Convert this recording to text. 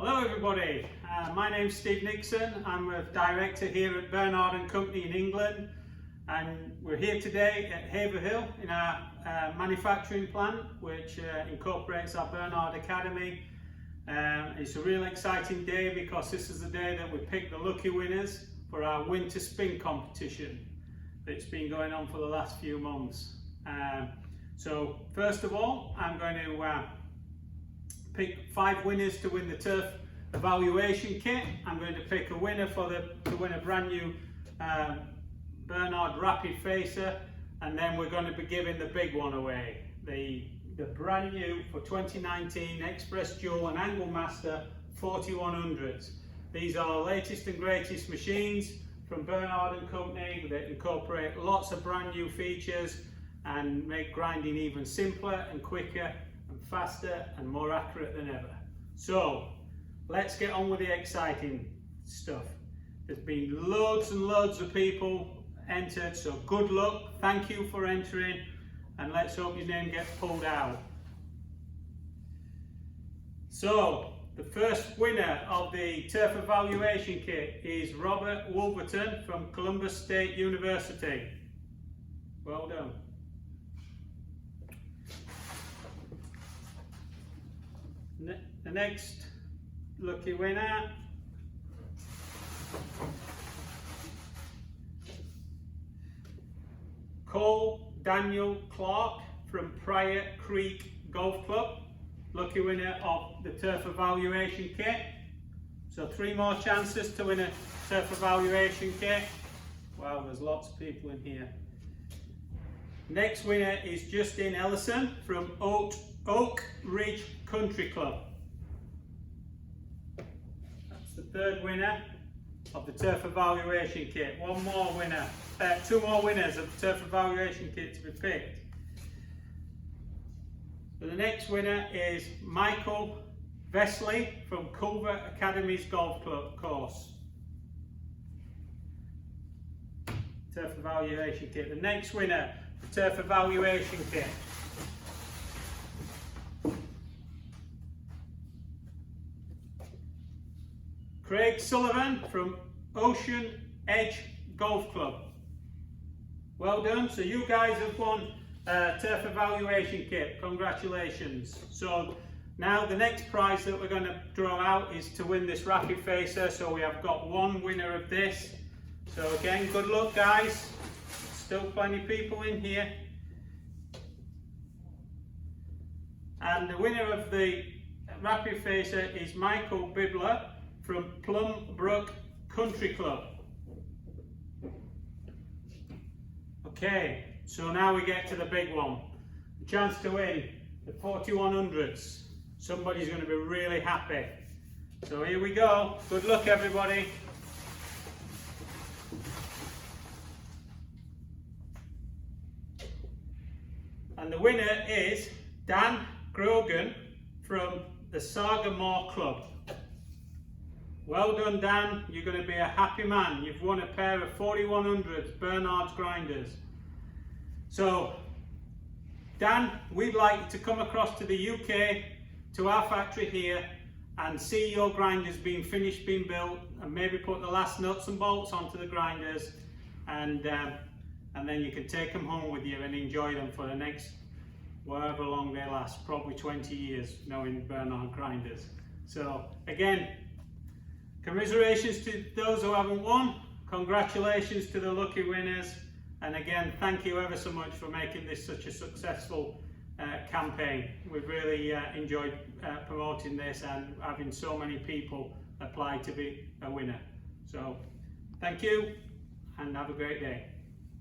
Hello everybody, my name's Steve Nixon. I'm a director here at Bernard & Company in England, and we're here today at Haverhill in our manufacturing plant which incorporates our Bernard Academy. It's a real exciting day because this is the day that we pick the lucky winners for our winter spin competition that's been going on for the last few months. So first of all, I'm going to pick 5 winners to win the turf evaluation kit. I'm going to pick a winner to win a brand new Bernard Rapid Facer, and then we're going to be giving the big one away, the brand new for 2019 Express Dual and Anglemaster 4100s. These are the latest and greatest machines from Bernard & Company that incorporate lots of brand new features and make grinding even simpler and quicker and faster and more accurate than ever. So let's get on with the exciting stuff. There's been loads and loads of people entered, so good luck, thank you for entering, and let's hope your name gets pulled out. So the first winner of the turf evaluation kit is Robert Wolverton from Columbus State University. Well done. The next lucky winner Cole Daniel Clark from Pryor Creek Golf Club, lucky winner of the turf evaluation kit. So 3 more chances to win a turf evaluation kit. Wow, there's lots of people in here. Next winner is Justin Ellison from Oak Ridge Country Club. That's the 3rd winner of the turf evaluation kit. 1 more winner, 2 more winners of the turf evaluation kit to be picked. So the next winner is Michael Vessey from Culver Academies Golf Club course. Turf evaluation kit. The next winner, the turf evaluation kit. Craig Sullivan from Ocean Edge Golf Club. Well done. So you guys have won a turf evaluation kit. Congratulations. So now the next prize that we're going to draw out is to win this Rapid Facer. So we have got 1 winner of this. So again, good luck guys. Still plenty of people in here. And the winner of the Rapid Facer is Michael Bibler from Plum, Brook Country Club. Okay, so now we get to the big one. The chance to win the 4100s. Somebody's going to be really happy. So here we go. Good luck everybody. And the winner is Dan Grogan from the Sagamore Club. Well done Dan, you're going to be a happy man. You've won a pair of 4100s Bernard's grinders. So Dan, we'd like you to come across to the UK, to our factory here, and see your grinders being finished, being built, and maybe put the last nuts and bolts onto the grinders, and then you can take them home with you and enjoy them for the next however long they last, probably 20 years, knowing Bernard grinders. So again, commiserations to those who haven't won, congratulations to the lucky winners, and again thank you ever so much for making this such a successful campaign. We've really enjoyed promoting this and having so many people apply to be a winner. So thank you and have a great day.